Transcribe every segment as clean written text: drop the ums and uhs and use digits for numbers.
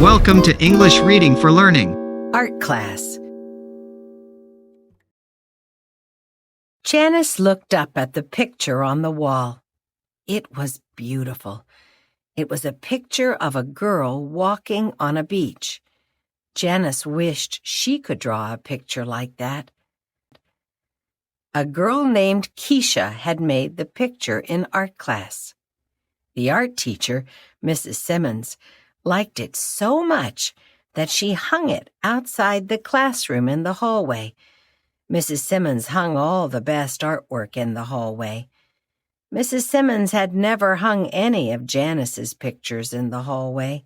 Welcome to English Reading for Learning. Art class. Janice looked up at the picture on the wall. It was beautiful. It was a picture of a girl walking on a beach. Janice wished she could draw a picture like that. A girl named Keisha had made the picture in art class. The art teacher, Mrs. Simmons, liked it so much that she hung it outside the classroom in the hallway. Mrs. Simmons hung all the best artwork in the hallway. Mrs. Simmons had never hung any of Janice's pictures in the hallway.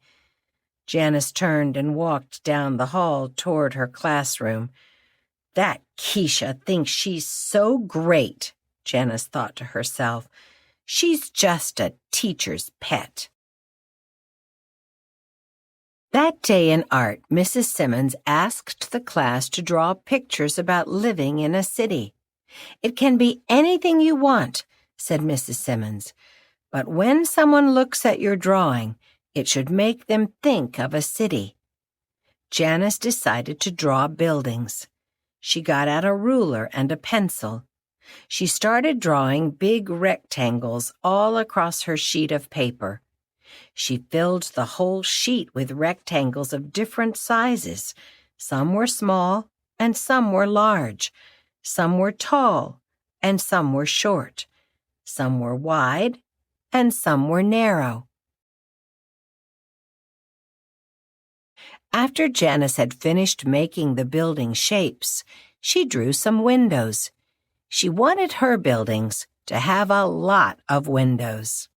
Janice turned and walked down the hall toward her classroom. That Keisha thinks she's so great, Janice thought to herself. She's just a teacher's pet. That day in art, Mrs. Simmons asked the class to draw pictures about living in a city. It can be anything you want, said Mrs. Simmons, but when someone looks at your drawing, it should make them think of a city. Janice decided to draw buildings. She got out a ruler and a pencil. She started drawing big rectangles all across her sheet of paper. She filled the whole sheet with rectangles of different sizes. Some were small and some were large. Some were tall and some were short. Some were wide and some were narrow. After Janice had finished making the building shapes, she drew some windows. She wanted her buildings to have a lot of windows.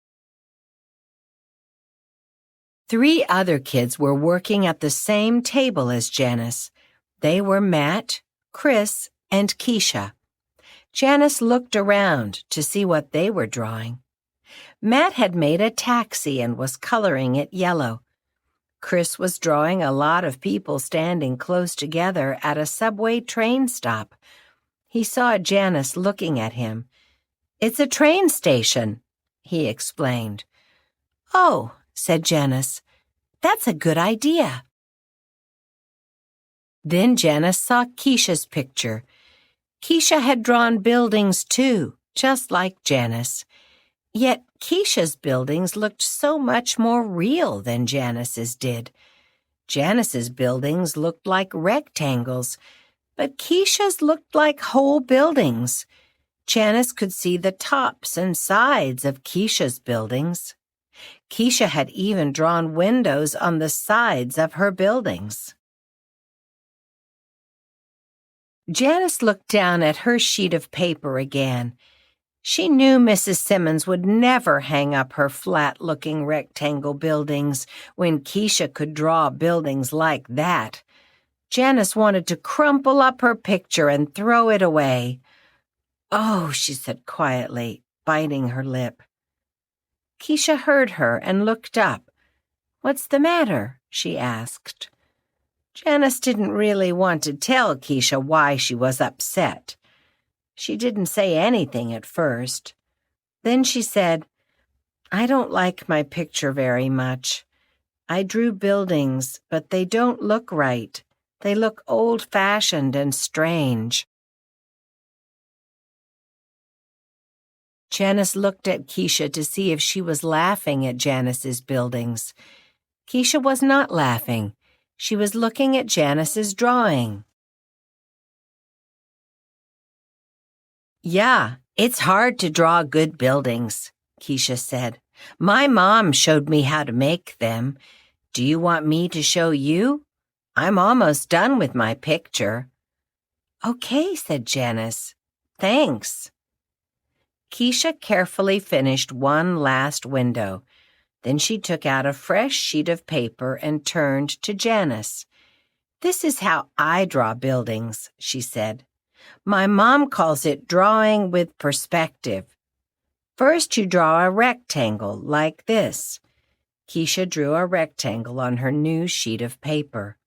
3 other kids were working at the same table as Janice. They were Matt, Chris, and Keisha. Janice looked around to see what they were drawing. Matt had made a taxi and was coloring it yellow. Chris was drawing a lot of people standing close together at a subway train stop. He saw Janice looking at him. "It's a train station," he explained. "Oh," said Janice, "that's a good idea." Then Janice saw Keisha's picture. Keisha had drawn buildings too, just like Janice. Yet Keisha's buildings looked so much more real than Janice's did. Janice's buildings looked like rectangles, but Keisha's looked like whole buildings. Janice could see the tops and sides of Keisha's buildings. Keisha had even drawn windows on the sides of her buildings. Janice looked down at her sheet of paper again. She knew Mrs. Simmons would never hang up her flat-looking rectangle buildings when Keisha could draw buildings like that. Janice wanted to crumple up her picture and throw it away. "Oh," she said quietly, biting her lip. Keisha heard her and looked up. "What's the matter?" she asked. Janice didn't really want to tell Keisha why she was upset. She didn't say anything at first. Then she said, "I don't like my picture very much. I drew buildings, but they don't look right. They look old-fashioned and strange." Janice looked at Keisha to see if she was laughing at Janice's buildings. Keisha was not laughing. She was looking at Janice's drawing. "Yeah, it's hard to draw good buildings," Keisha said. "My mom showed me how to make them. Do you want me to show you? I'm almost done with my picture." "Okay," said Janice. "Thanks." Keisha carefully finished one last window. Then she took out a fresh sheet of paper and turned to Janice. "This is how I draw buildings," she said. "My mom calls it drawing with perspective. First you draw a rectangle like this." Keisha drew a rectangle on her new sheet of paper.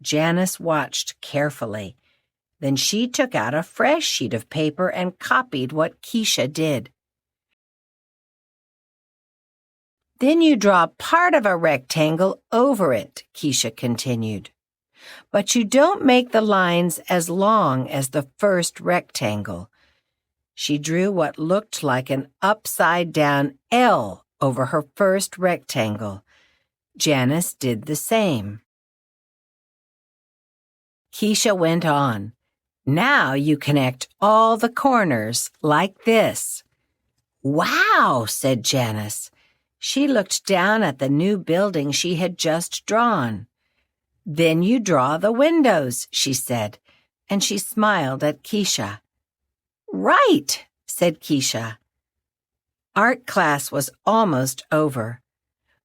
Janice watched carefully. Then she took out a fresh sheet of paper and copied what Keisha did. Then you draw part of a rectangle over it, Keisha continued. But you don't make the lines as long as the first rectangle. She drew what looked like an upside-down L over her first rectangle. Janice did the same. Keisha went on. Now you connect all the corners like this. Wow, said Janice. She looked down at the new building she had just drawn. Then you draw the windows, she said, and she smiled at Keisha. Right, said Keisha. Art class was almost over.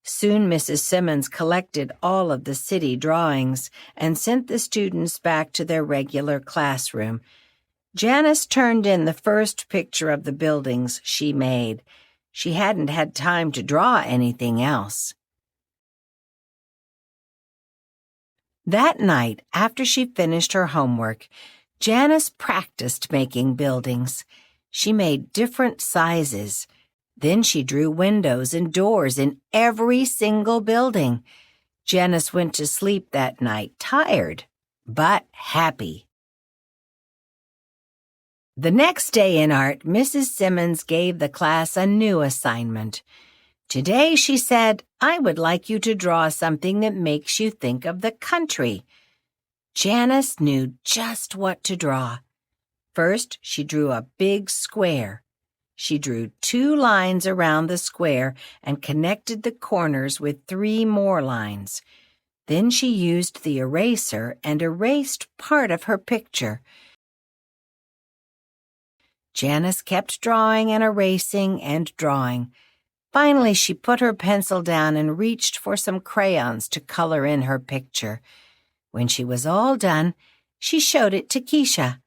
Soon Mrs. Simmons collected all of the city drawings and sent the students back to their regular classroom. Janice turned in the first picture of the buildings she made. She hadn't had time to draw anything else. That night, after she finished her homework, Janice practiced making buildings. She made different sizes. Then she drew windows and doors in every single building. Janice went to sleep that night, tired, but happy. The next day in art, Mrs. Simmons gave the class a new assignment. Today, she said, I would like you to draw something that makes you think of the country. Janice knew just what to draw. First, she drew a big square. She drew 2 lines around the square and connected the corners with 3 more lines. Then she used the eraser and erased part of her picture. Janice kept drawing and erasing and drawing. Finally, she put her pencil down and reached for some crayons to color in her picture. When she was all done, she showed it to Keisha.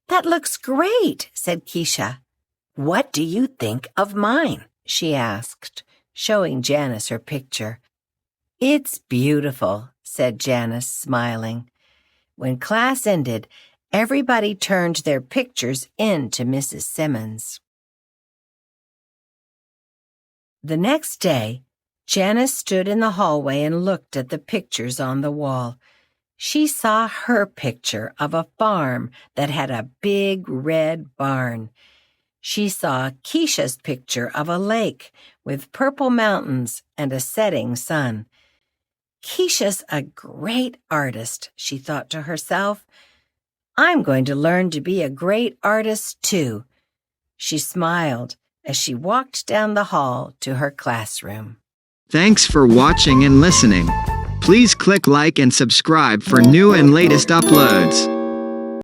That looks great, said Keisha. What do you think of mine? She asked, showing Janice her picture. It's beautiful, said Janice, smiling. When class ended, everybody turned their pictures in to Mrs. Simmons. The next day, Janice stood in the hallway and looked at the pictures on the wall. She saw her picture of a farm that had a big red barn. She saw Keisha's picture of a lake with purple mountains and a setting sun. Keisha's a great artist, she thought to herself. I'm going to learn to be a great artist, too. She smiled as she walked down the hall to her classroom. Thanks for watching and listening. Please click like and subscribe for new and latest uploads.